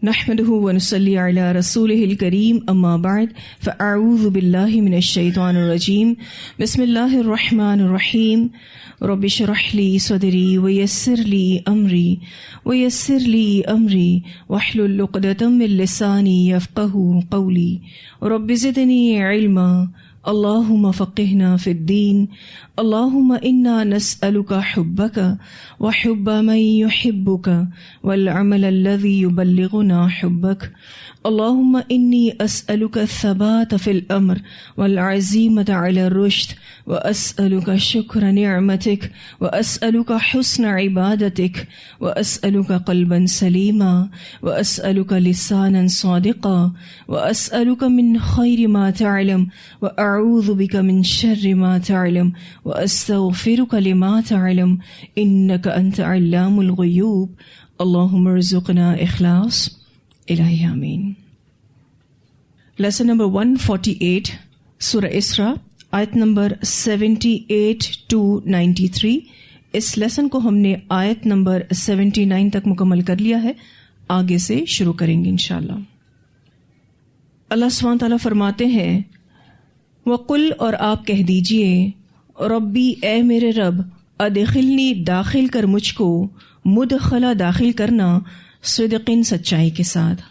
نحمده ونصلي على رسوله الكريم اما بعد فاعوذ بالله من الشيطان الرجيم بسم الله الرحمن الرحيم رب اشرح لي صدري ويسر لي امري واحلل عقدة من لساني يفقهوا قولي رب زدني علما اللهم فقهنا في الدين اللهم إنا نسألك حبك وحب من يحبك والعمل الذي يبلغنا حبك اللهم إني أسألك الثبات في الأمر والعزيمة على الرشد وأسألك شكر نعمتك وأسألك حسن عبادتك وأسألك قلبا سليما وأسألك لسانا صادقا وأسألك من خير ما تعلم وأعوذ بك من شر ما تعلم وأستغفرك لما تعلم إنك أنت علام الغيوب اللهم ارزقنا إخلاص الہی آمین۔ لیسن نمبر 148 سورہ اسراء آیت نمبر 78 to 93۔ اس لیسن کو ہم نے آیت نمبر 79 تک مکمل کر لیا ہے، آگے سے شروع کریں گے انشاءاللہ۔ اللہ سبحانہ تعالیٰ فرماتے ہیں وَقُلْ اور آپ کہہ دیجئے ربی اے میرے رب ادخلنی داخل کر مجھ کو مدخلا داخل کرنا صدقن سچائی کے ساتھ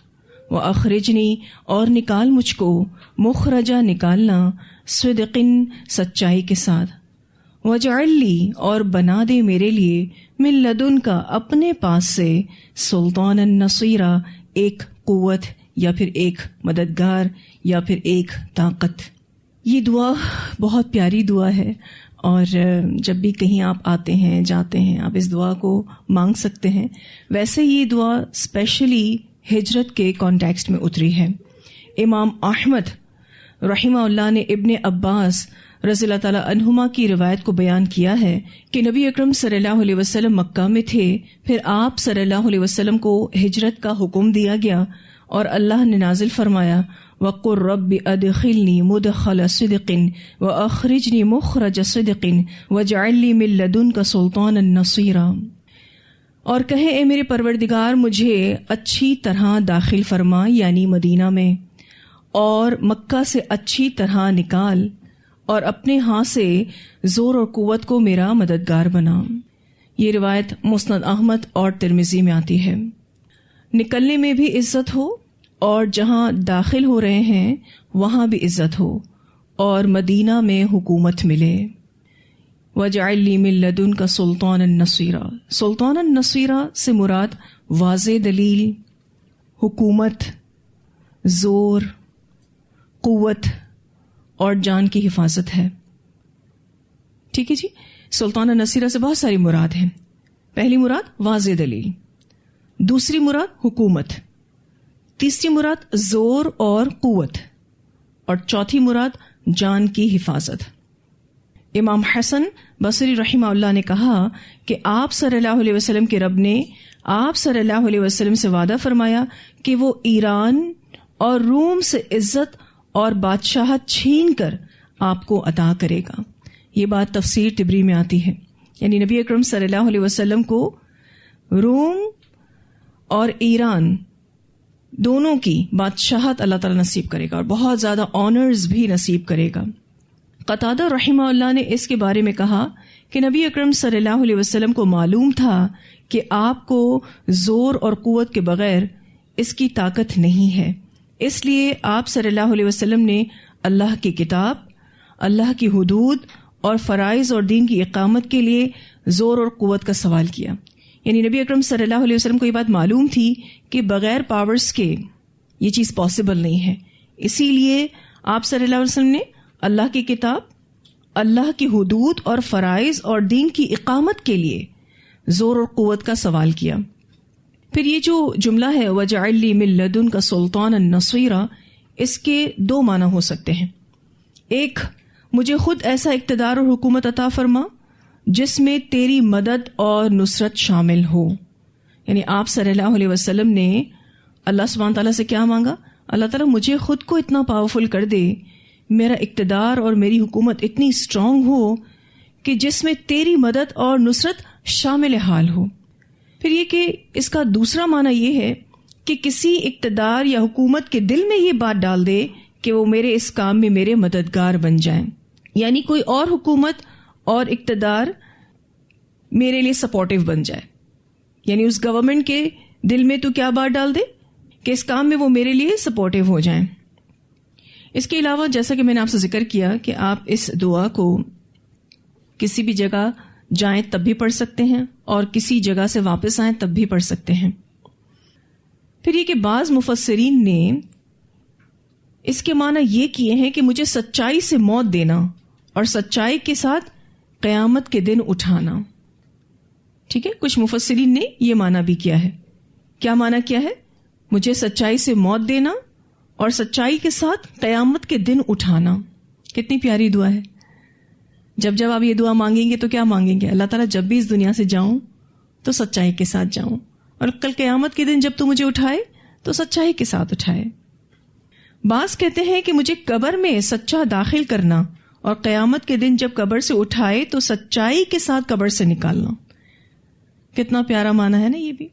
وَأَخْرِجْنِی اور نکال مجھ کو مخرجہ نکالنا صدقن سچائی کے ساتھ وَجْعَلْ لِی اور بنا دے میرے لیے من لدن کا اپنے پاس سے سلطانا نصیرا ایک قوت یا پھر ایک مددگار یا پھر ایک طاقت۔ یہ دعا بہت پیاری دعا ہے اور جب بھی کہیں آپ آتے ہیں جاتے ہیں آپ اس دعا کو مانگ سکتے ہیں۔ ویسے یہ دعا اسپیشلی ہجرت کے کانٹیکسٹ میں اتری ہے۔ امام احمد رحمہ اللہ نے ابن عباس رضی اللہ تعالیٰ عنہما کی روایت کو بیان کیا ہے کہ نبی اکرم صلی اللہ علیہ وسلم مکہ میں تھے، پھر آپ صلی اللہ علیہ وسلم کو ہجرت کا حکم دیا گیا اور اللہ نے نازل فرمایا وَقُلْ رَبِّ أَدْخِلْنِی مُدْخَلَ صِدْقٍ وَأَخْرِجْنِی مُخْرَجَ صِدْقٍ وَاجْعَلْ لِی مِن لَدُنْکَ سُلْطَانًا نَصِیرًا، اور کہیں اے میرے پروردگار مجھے اچھی طرح داخل فرما یعنی مدینہ میں، اور مکہ سے اچھی طرح نکال اور اپنے ہاتھ سے زور اور قوت کو میرا مددگار بنا۔ یہ روایت مسند احمد اور ترمذی میں آتی ہے۔ نکلنے میں بھی عزت ہو اور جہاں داخل ہو رہے ہیں وہاں بھی عزت ہو اور مدینہ میں حکومت ملے۔ وَجْعَلْ لِی مِن لَدُنْکَ سُلْطَانًا نَصِیرًا، سلطانًا نصیرا سے مراد واضح دلیل، حکومت، زور، قوت اور جان کی حفاظت ہے۔ ٹھیک ہے جی، سلطانًا نصیرا سے بہت ساری مراد ہیں۔ پہلی مراد واضح دلیل، دوسری مراد حکومت، تیسری مراد زور اور قوت، اور چوتھی مراد جان کی حفاظت۔ امام حسن بصری رحمہ اللہ نے کہا کہ آپ صلی اللہ علیہ وسلم کے رب نے آپ صلی اللہ علیہ وسلم سے وعدہ فرمایا کہ وہ ایران اور روم سے عزت اور بادشاہت چھین کر آپ کو عطا کرے گا۔ یہ بات تفسیر طبری میں آتی ہے، یعنی نبی اکرم صلی اللہ علیہ وسلم کو روم اور ایران دونوں کی بادشاہت اللہ تعالیٰ نصیب کرے گا اور بہت زیادہ آنرز بھی نصیب کرے گا۔ قتادہ رحمہ اللہ نے اس کے بارے میں کہا کہ نبی اکرم صلی اللہ علیہ وسلم کو معلوم تھا کہ آپ کو زور اور قوت کے بغیر اس کی طاقت نہیں ہے، اس لیے آپ صلی اللہ علیہ وسلم نے اللہ کی کتاب، اللہ کی حدود اور فرائض اور دین کی اقامت کے لیے زور اور قوت کا سوال کیا۔ یعنی نبی اکرم صلی اللہ علیہ وسلم کو یہ بات معلوم تھی کہ بغیر پاورز کے یہ چیز پاسبل نہیں ہے، اسی لیے آپ صلی اللہ علیہ وسلم نے اللہ کی کتاب، اللہ کی حدود اور فرائض اور دین کی اقامت کے لیے زور اور قوت کا سوال کیا۔ پھر یہ جو جملہ ہے وَجَعَلْ لِی مِن لَدُنْکَ سُلْطَانًا نَصِیرًا، اس کے دو معنی ہو سکتے ہیں۔ ایک، مجھے خود ایسا اقتدار اور حکومت عطا فرما جس میں تیری مدد اور نصرت شامل ہو، یعنی آپ صلی اللہ علیہ وسلم نے اللہ سبحانہ تعالیٰ سے کیا مانگا؟ اللہ تعالیٰ مجھے خود کو اتنا پاورفل کر دے، میرا اقتدار اور میری حکومت اتنی اسٹرانگ ہو کہ جس میں تیری مدد اور نصرت شامل حال ہو۔ پھر یہ کہ اس کا دوسرا معنی یہ ہے کہ کسی اقتدار یا حکومت کے دل میں یہ بات ڈال دے کہ وہ میرے اس کام میں میرے مددگار بن جائیں. یعنی کوئی اور حکومت اور اقتدار میرے لیے سپورٹیو بن جائے. یعنی اس گورنمنٹ کے دل میں تو کیا بات ڈال دے کہ اس کام میں وہ میرے لیے سپورٹیو ہو جائیں. اس کے علاوہ جیسا کہ میں نے آپ سے ذکر کیا کہ آپ اس دعا کو کسی بھی جگہ جائیں تب بھی پڑھ سکتے ہیں اور کسی جگہ سے واپس آئیں تب بھی پڑھ سکتے ہیں. پھر یہ کہ بعض مفسرین نے اس کے معنی یہ کیے ہیں کہ مجھے سچائی سے موت دینا اور سچائی کے ساتھ قیامت کے دن اٹھانا. ٹھیک ہے, کچھ مفسرین نے یہ معنی بھی کیا ہے. کیا معنی کیا ہے؟ مجھے سچائی سے موت دینا اور سچائی کے ساتھ قیامت کے دن اٹھانا. کتنی پیاری دعا ہے. جب جب آپ یہ دعا مانگیں گے تو کیا مانگیں گے؟ اللہ تعالیٰ جب بھی اس دنیا سے جاؤں تو سچائی کے ساتھ جاؤں, اور کل قیامت کے دن جب تو مجھے اٹھائے تو سچائی کے ساتھ اٹھائے. بعض کہتے ہیں کہ مجھے قبر میں سچا داخل کرنا اور قیامت کے دن جب قبر سے اٹھائے تو سچائی کے ساتھ قبر سے نکالنا. کتنا پیارا معنی ہے نا یہ بھی,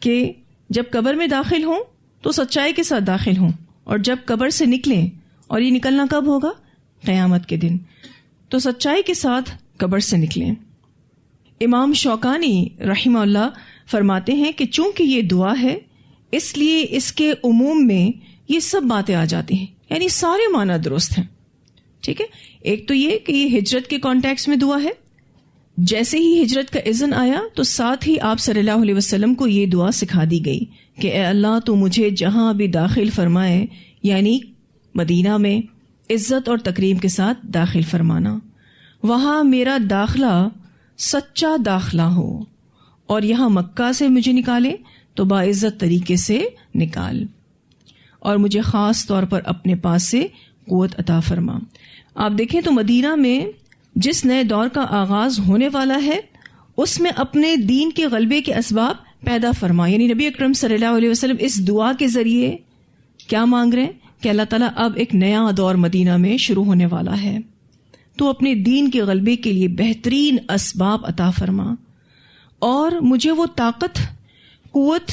کہ جب قبر میں داخل ہوں تو سچائی کے ساتھ داخل ہوں, اور جب قبر سے نکلیں, اور یہ نکلنا کب ہوگا؟ قیامت کے دن, تو سچائی کے ساتھ قبر سے نکلیں. امام شوکانی رحمہ اللہ فرماتے ہیں کہ چونکہ یہ دعا ہے اس لیے اس کے عموم میں یہ سب باتیں آ جاتی ہیں, یعنی سارے معنی درست ہیں. ٹھیک ہے, ایک تو یہ کہ یہ ہجرت کے کانٹیکس میں دعا ہے. جیسے ہی ہجرت کا اذن آیا تو ساتھ ہی آپ صلی اللہ علیہ وسلم کو یہ دعا سکھا دی گئی کہ اے اللہ تو مجھے جہاں بھی داخل فرمائے, یعنی مدینہ میں عزت اور تکریم کے ساتھ داخل فرمانا, وہاں میرا داخلہ سچا داخلہ ہو, اور یہاں مکہ سے مجھے نکالے تو باعزت طریقے سے نکال, اور مجھے خاص طور پر اپنے پاس سے قوت عطا فرما. آپ دیکھیں تو مدینہ میں جس نئے دور کا آغاز ہونے والا ہے اس میں اپنے دین کے غلبے کے اسباب پیدا فرما. یعنی نبی اکرم صلی اللہ علیہ وسلم اس دعا کے ذریعے کیا مانگ رہے ہیں کہ اللہ تعالیٰ اب ایک نیا دور مدینہ میں شروع ہونے والا ہے, تو اپنے دین کے غلبے کے لیے بہترین اسباب عطا فرما, اور مجھے وہ طاقت, قوت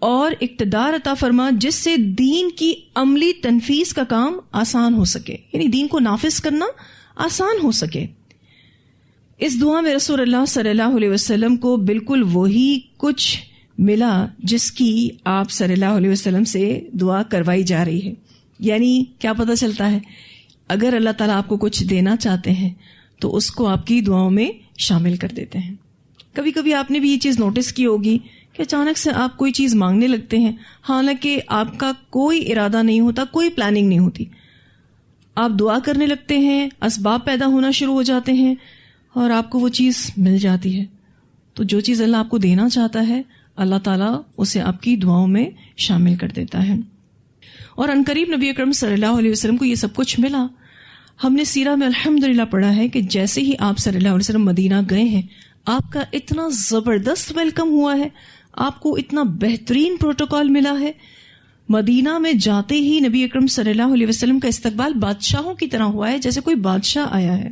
اور اقتدار عطا فرما جس سے دین کی عملی تنفیذ کا کام آسان ہو سکے, یعنی دین کو نافذ کرنا آسان ہو سکے. اس دعا میں رسول اللہ صلی اللہ علیہ وسلم کو بالکل وہی کچھ ملا جس کی آپ صلی اللہ علیہ وسلم سے دعا کروائی جا رہی ہے. یعنی کیا پتہ چلتا ہے, اگر اللہ تعالیٰ آپ کو کچھ دینا چاہتے ہیں تو اس کو آپ کی دعاؤں میں شامل کر دیتے ہیں. کبھی کبھی آپ نے بھی یہ چیز نوٹس کی ہوگی کہ اچانک سے آپ کوئی چیز مانگنے لگتے ہیں, حالانکہ آپ کا کوئی ارادہ نہیں ہوتا, کوئی پلاننگ نہیں ہوتی. آپ دعا کرنے لگتے ہیں, اسباب پیدا ہونا شروع ہو جاتے ہیں, اور آپ کو وہ چیز مل جاتی ہے. تو جو چیز اللہ آپ کو دینا چاہتا ہے اللہ تعالیٰ اسے آپ کی دعاؤں میں شامل کر دیتا ہے. اور عنقریب نبی اکرم صلی اللہ علیہ وسلم کو یہ سب کچھ ملا. ہم نے سیرہ میں الحمدللہ پڑھا ہے کہ جیسے ہی آپ صلی اللہ علیہ وسلم مدینہ گئے ہیں آپ کا اتنا زبردست ویلکم ہوا ہے, آپ کو اتنا بہترین پروٹوکال ملا ہے. مدینہ میں جاتے ہی نبی اکرم صلی اللہ علیہ وسلم کا استقبال بادشاہوں کی طرح ہوا ہے, جیسے کوئی بادشاہ آیا ہے.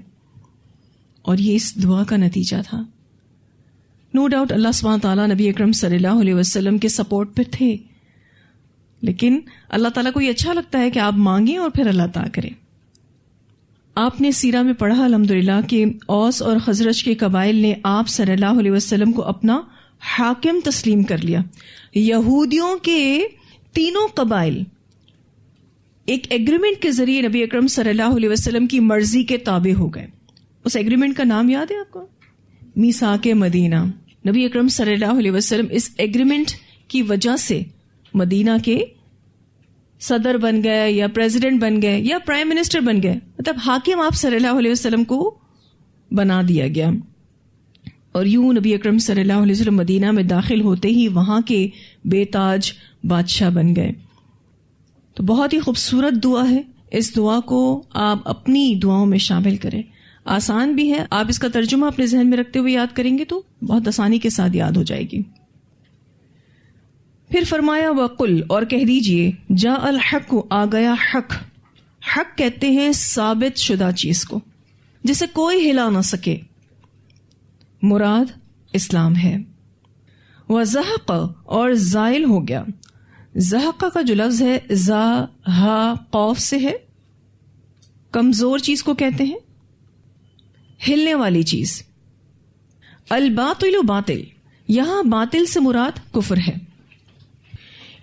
اور یہ اس دعا کا نتیجہ تھا. نو ڈاؤٹ اللہ سبحانہ تعالیٰ نبی اکرم صلی اللہ علیہ وسلم کے سپورٹ پہ تھے, لیکن اللہ تعالیٰ کو یہ اچھا لگتا ہے کہ آپ مانگیں اور پھر اللہ عطا کرے. آپ نے سیرہ میں پڑھا الحمدللہ کہ اوس اور خزرج کے قبائل نے آپ صلی اللہ علیہ وسلم کو اپنا حاکم تسلیم کر لیا. یہودیوں کے تینوں قبائل ایک ایگریمنٹ کے ذریعے نبی اکرم صلی اللہ علیہ وسلم کی مرضی کے تابع ہو گئے. اس ایگریمنٹ کا نام یاد ہے آپ کو؟ میثاق مدینہ. نبی اکرم صلی اللہ علیہ وسلم اس ایگریمنٹ کی وجہ سے مدینہ کے صدر بن گئے یا پریزیڈنٹ بن گئے یا پرائم منسٹر بن گئے, مطلب حاکم آپ صلی اللہ علیہ وسلم کو بنا دیا گیا. اور یوں نبی اکرم صلی اللہ علیہ وسلم مدینہ میں داخل ہوتے ہی وہاں کے بے تاج بادشاہ بن گئے. تو بہت ہی خوبصورت دعا ہے. اس دعا کو آپ اپنی دعاؤں میں شامل کریں. آسان بھی ہے, آپ اس کا ترجمہ اپنے ذہن میں رکھتے ہوئے یاد کریں گے تو بہت آسانی کے ساتھ یاد ہو جائے گی. پھر فرمایا وَقُلْ, اور کہہ دیجئے جاء الحق, آ گیا حق. حق کہتے ہیں ثابت شدہ چیز کو جسے کوئی ہلا نہ سکے. مراد اسلام ہے. وَزَهَقَ, اور زائل ہو گیا. زحقہ کا جو لفظ ہے زا ہا قوف سے ہے. کمزور چیز کو کہتے ہیں، ہلنے والی چیز. الباطل باطل، یہاں باطل سے مراد کفر ہے.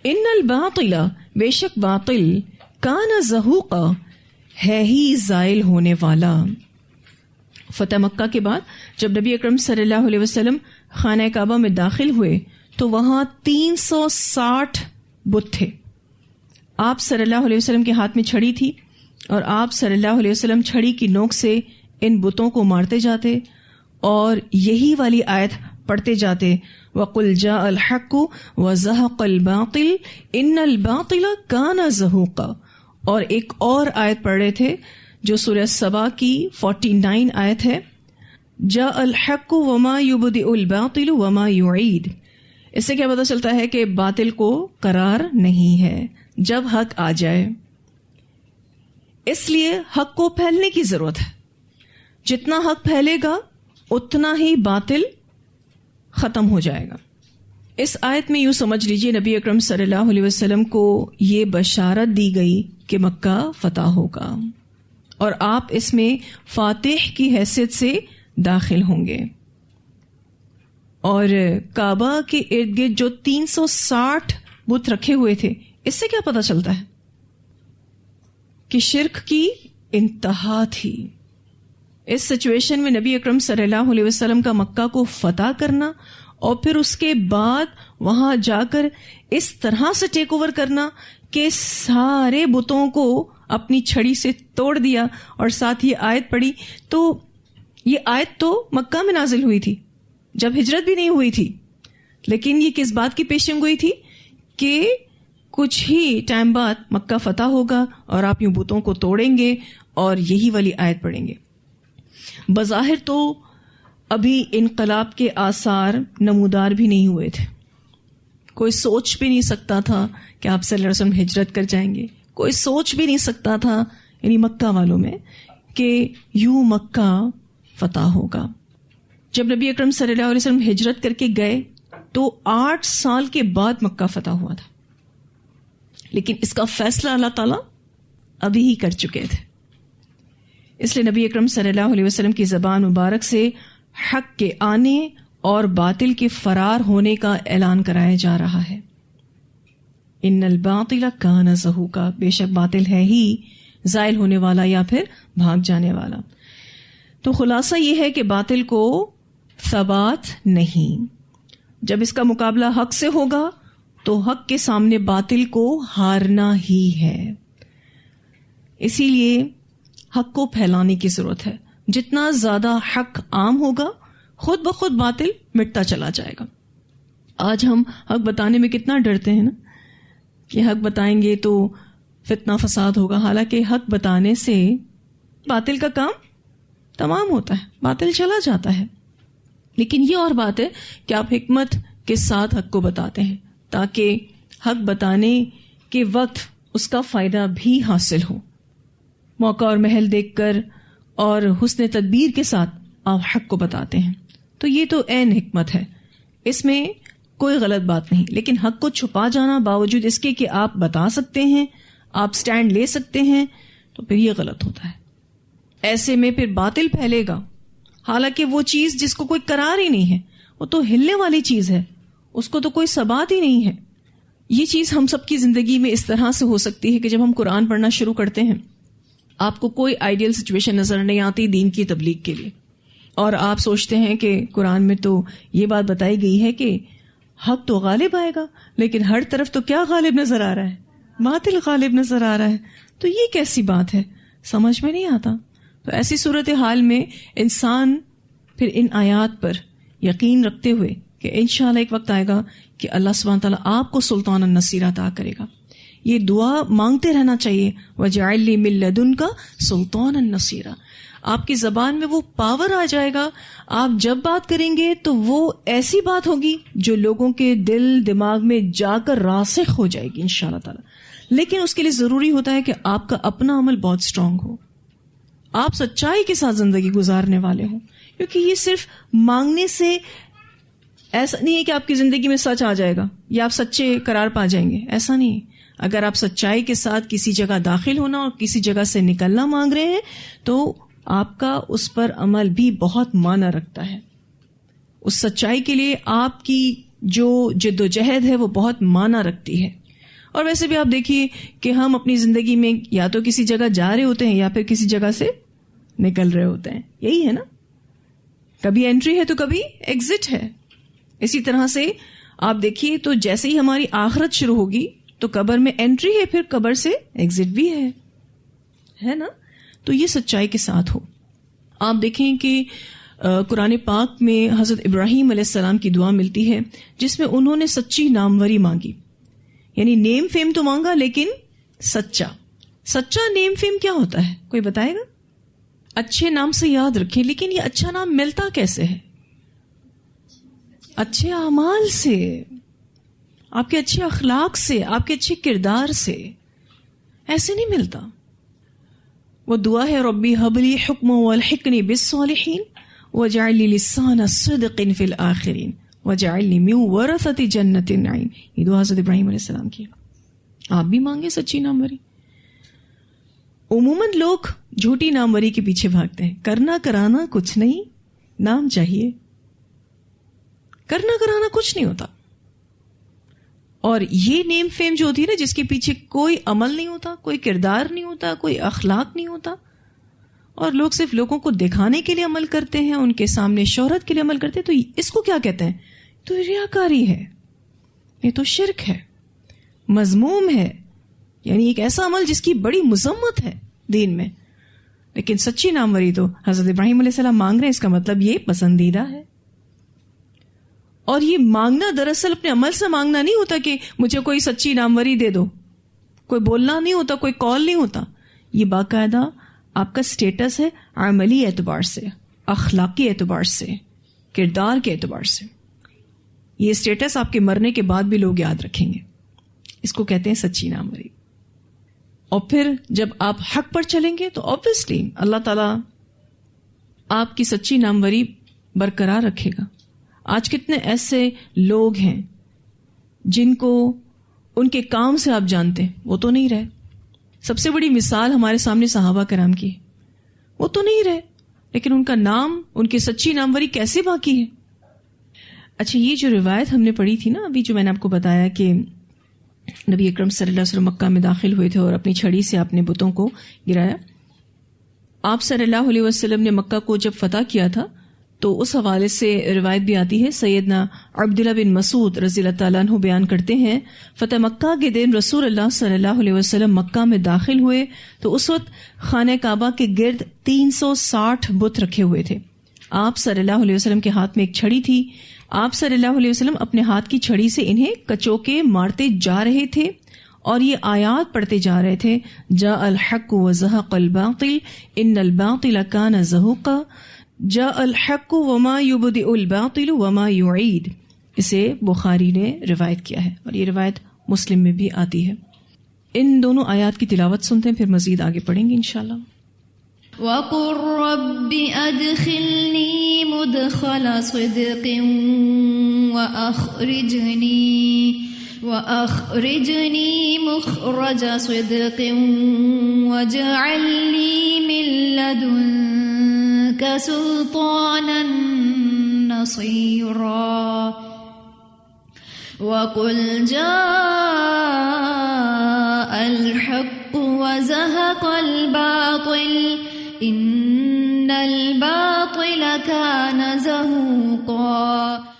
ان الباطل، بے شک باطل، کان زہوقا، ہے ہی زائل ہونے والا. فتح مکہ کے بعد جب نبی اکرم صلی اللہ علیہ وسلم خانہ کعبہ میں داخل ہوئے تو وہاں 360 بت تھے. آپ صلی اللہ علیہ وسلم کے ہاتھ میں چھڑی تھی اور آپ صلی اللہ علیہ وسلم چھڑی کی نوک سے ان بتوں کو مارتے جاتے اور یہی والی آیت پڑھتے جاتے، وَقُلْ جَاءَ الْحَقُّ وَزَهَقَ الْبَاطِلُ إِنَّ الْبَاطِلَ كَانَ زَهُوقًا. اور ایک اور آیت پڑھ رہے تھے جو سورہ سبا کی 49 آیت ہے، جَاءَ الْحَقُّ وَمَا يُبْدِئُ الْبَاطِلُ وَمَا يُعِيدُ. اس سے کیا پتہ چلتا ہے کہ باطل کو قرار نہیں ہے جب حق آ جائے. اس لیے حق کو پھیلنے کی ضرورت ہے. جتنا حق پھیلے گا اتنا ہی باطل ختم ہو جائے گا. اس آیت میں یوں سمجھ لیجئے نبی اکرم صلی اللہ علیہ وسلم کو یہ بشارت دی گئی کہ مکہ فتح ہوگا اور آپ اس میں فاتح کی حیثیت سے داخل ہوں گے. اور کعبہ کے ارد گرد جو 360 بت رکھے ہوئے تھے، اس سے کیا پتہ چلتا ہے کہ شرک کی انتہا تھی. اس سچویشن میں نبی اکرم صلی اللہ علیہ وسلم کا مکہ کو فتح کرنا اور پھر اس کے بعد وہاں جا کر اس طرح سے ٹیک اوور کرنا کہ سارے بتوں کو اپنی چھڑی سے توڑ دیا اور ساتھ یہ آیت پڑھی. تو یہ آیت تو مکہ میں نازل ہوئی تھی جب ہجرت بھی نہیں ہوئی تھی، لیکن یہ کس بات کی پیشن گوئی تھی کہ کچھ ہی ٹائم بعد مکہ فتح ہوگا اور آپ یوں بتوں کو توڑیں گے اور یہی والی آیت پڑھیں گے. بظاہر تو ابھی انقلاب کے آثار نمودار بھی نہیں ہوئے تھے. کوئی سوچ بھی نہیں سکتا تھا کہ آپ صلی اللہ علیہ وسلم ہجرت کر جائیں گے. کوئی سوچ بھی نہیں سکتا تھا یعنی مکہ والوں میں کہ یوں مکہ فتح ہوگا. جب نبی اکرم صلی اللہ علیہ وسلم ہجرت کر کے گئے تو 8 سال کے بعد مکہ فتح ہوا تھا، لیکن اس کا فیصلہ اللہ تعالیٰ ابھی ہی کر چکے تھے. اس لیے نبی اکرم صلی اللہ علیہ وسلم کی زبان مبارک سے حق کے آنے اور باطل کے فرار ہونے کا اعلان کرایا جا رہا ہے. ان الباطل کان زہوقا، بے شک باطل ہے ہی زائل ہونے والا یا پھر بھاگ جانے والا. تو خلاصہ یہ ہے کہ باطل کو ثبات نہیں. جب اس کا مقابلہ حق سے ہوگا تو حق کے سامنے باطل کو ہارنا ہی ہے. اسی لیے حق کو پھیلانے کی ضرورت ہے. جتنا زیادہ حق عام ہوگا خود بخود باطل مٹتا چلا جائے گا. آج ہم حق بتانے میں کتنا ڈرتے ہیں نا کہ حق بتائیں گے تو فتنہ فساد ہوگا. حالانکہ حق بتانے سے باطل کا کام تمام ہوتا ہے، باطل چلا جاتا ہے. لیکن یہ اور بات ہے کہ آپ حکمت کے ساتھ حق کو بتاتے ہیں تاکہ حق بتانے کے وقت اس کا فائدہ بھی حاصل ہو. موقع اور محل دیکھ کر اور حسن تدبیر کے ساتھ آپ حق کو بتاتے ہیں تو یہ تو عین حکمت ہے، اس میں کوئی غلط بات نہیں. لیکن حق کو چھپا جانا باوجود اس کے کہ آپ بتا سکتے ہیں، آپ سٹینڈ لے سکتے ہیں، تو پھر یہ غلط ہوتا ہے. ایسے میں پھر باطل پھیلے گا، حالانکہ وہ چیز جس کو کوئی قرار ہی نہیں ہے، وہ تو ہلنے والی چیز ہے، اس کو تو کوئی ثبات ہی نہیں ہے. یہ چیز ہم سب کی زندگی میں اس طرح سے ہو سکتی ہے کہ جب ہم قرآن پڑھنا شروع کرتے ہیں، آپ کو کوئی آئیڈیل سچویشن نظر نہیں آتی دین کی تبلیغ کے لیے، اور آپ سوچتے ہیں کہ قرآن میں تو یہ بات بتائی گئی ہے کہ حق تو غالب آئے گا، لیکن ہر طرف تو کیا غالب نظر آ رہا ہے؟ باطل غالب نظر آ رہا ہے. تو یہ کیسی بات ہے؟ سمجھ میں نہیں آتا. تو ایسی صورتحال میں انسان پھر ان آیات پر یقین رکھتے ہوئے کہ انشاءاللہ ایک وقت آئے گا کہ اللہ سبحانہ تعالیٰ آپ کو سلطان النصیر عطا کرے گا، یہ دعا مانگتے رہنا چاہیے. وَجَعَلْ لِي مِن لَّدُنْكَ سُلْطَانًا نَصِيرًا. آپ کی زبان میں وہ پاور آ جائے گا، آپ جب بات کریں گے تو وہ ایسی بات ہوگی جو لوگوں کے دل دماغ میں جا کر راسخ ہو جائے گی انشاءاللہ تعالیٰ. لیکن اس کے لیے ضروری ہوتا ہے کہ آپ کا اپنا عمل بہت اسٹرانگ ہو، آپ سچائی کے ساتھ زندگی گزارنے والے ہوں، کیونکہ یہ صرف مانگنے سے ایسا نہیں ہے کہ آپ کی زندگی میں سچ آ جائے گا یا آپ سچے قرار پا جائیں گے، ایسا نہیں. اگر آپ سچائی کے ساتھ کسی جگہ داخل ہونا اور کسی جگہ سے نکلنا مانگ رہے ہیں تو آپ کا اس پر عمل بھی بہت معنی رکھتا ہے. اس سچائی کے لیے آپ کی جو جد و جہد ہے وہ بہت معنی رکھتی ہے. اور ویسے بھی آپ دیکھیے کہ ہم اپنی زندگی میں یا تو کسی جگہ جا رہے ہوتے ہیں یا پھر کسی جگہ سے نکل رہے ہوتے ہیں، یہی ہے نا. کبھی انٹری ہے تو کبھی ایگزٹ ہے. اسی طرح سے آپ دیکھیے تو جیسے ہی ہماری آخرت شروع ہوگی تو قبر میں انٹری ہے، پھر قبر سے ایگزٹ بھی ہے نا. تو یہ سچائی کے ساتھ ہو. آپ دیکھیں کہ قرآن پاک میں حضرت ابراہیم علیہ السلام کی دعا ملتی ہے جس میں انہوں نے سچی ناموری مانگی. یعنی نیم فیم تو مانگا لیکن سچا نیم فیم کیا ہوتا ہے کوئی بتائے گا؟ اچھے نام سے یاد رکھیں، لیکن یہ اچھا نام ملتا کیسے ہے؟ اچھے اعمال سے، آپ کے اچھے اخلاق سے، آپ کے اچھے کردار سے. ایسے نہیں ملتا. وہ دعا ہے ربی ہب لی حکما والحقنی بالصالحین واجعل لی لسان صدق فی الآخرین واجعلنی من ورثۃ جنۃ النعیم. یہ دعا حضرت ابراہیم علیہ السلام کی. آپ بھی مانگے سچی ناموری. عموماً لوگ جھوٹی ناموری کے پیچھے بھاگتے ہیں. کرنا کرانا کچھ نہیں، نام چاہیے. کرنا کرانا کچھ نہیں ہوتا. اور یہ نیم فیم جو ہوتی ہے نا، جس کے پیچھے کوئی عمل نہیں ہوتا، کوئی کردار نہیں ہوتا، کوئی اخلاق نہیں ہوتا، اور لوگ صرف لوگوں کو دکھانے کے لیے عمل کرتے ہیں، ان کے سامنے شہرت کے لیے عمل کرتے ہیں، تو اس کو کیا کہتے ہیں؟ تو ریاکاری ہے، یہ تو شرک ہے، مذموم ہے. یعنی ایک ایسا عمل جس کی بڑی مذمت ہے دین میں. لیکن سچی ناموری تو حضرت ابراہیم علیہ السلام مانگ رہے ہیں، اس کا مطلب یہ پسندیدہ ہے. اور یہ مانگنا دراصل اپنے عمل سے مانگنا نہیں ہوتا کہ مجھے کوئی سچی ناموری دے دو، کوئی بولنا نہیں ہوتا، کوئی کال نہیں ہوتا. یہ باقاعدہ آپ کا سٹیٹس ہے، عملی اعتبار سے، اخلاقی اعتبار سے، کردار کے اعتبار سے. یہ سٹیٹس آپ کے مرنے کے بعد بھی لوگ یاد رکھیں گے. اس کو کہتے ہیں سچی ناموری. اور پھر جب آپ حق پر چلیں گے تو obviously اللہ تعالیٰ آپ کی سچی ناموری برقرار رکھے گا. آج کتنے ایسے لوگ ہیں جن کو ان کے کام سے آپ جانتے ہیں، وہ تو نہیں رہے. سب سے بڑی مثال ہمارے سامنے صحابہ کرام کی، وہ تو نہیں رہے، لیکن ان کا نام، ان کی سچی ناموری کیسے باقی ہے. اچھا، یہ جو روایت ہم نے پڑھی تھی نا ابھی، جو میں نے آپ کو بتایا کہ نبی اکرم صلی اللہ علیہ وسلم مکہ میں داخل ہوئے تھے اور اپنی چھڑی سے آپ نے بتوں کو گرایا. آپ صلی اللہ علیہ وسلم نے مکہ کو جب فتح کیا تھا تو اس حوالے سے روایت بھی آتی ہے. سیدنا عبداللہ بن مسعود رضی اللہ تعالیٰ عنہ بیان کرتے ہیں، فتح مکہ کے دن رسول اللہ صلی اللہ علیہ وسلم مکہ میں داخل ہوئے تو اس وقت خانہ کعبہ کے گرد 360 بت رکھے ہوئے تھے. آپ صلی اللہ علیہ وسلم کے ہاتھ میں ایک چھڑی تھی. آپ صلی اللہ علیہ وسلم اپنے ہاتھ کی چھڑی سے انہیں کچوکے مارتے جا رہے تھے اور یہ آیات پڑھتے جا رہے تھے، جاء الحق وزهق الباطل ان الباطل كان زهوقا جاء الحق وما يبدئ الباطل وما يعيد. اسے بخاری نے روایت کیا ہے اور یہ روایت مسلم میں بھی آتی ہے. ان دونوں آیات کی تلاوت سنتے ہیں، پھر مزید آگے پڑھیں گے انشاءاللہ. وَقُلْ رَبِّ أَدْخِلْنِي مُدْخَلَ صِدْقٍ وَأَخْرِجْنِي مُخْرَجَ صِدْقٍ وَاجْعَلْ لِي مِن لَّدُنكَ سُلْطَانًا نَّصِيرًا. وَقُلْ جَاءَ الْحَقُّ وَزَهَقَ الْبَاطِلُ إِنَّ الْبَاطِلَ كَانَ زَهُوقًا.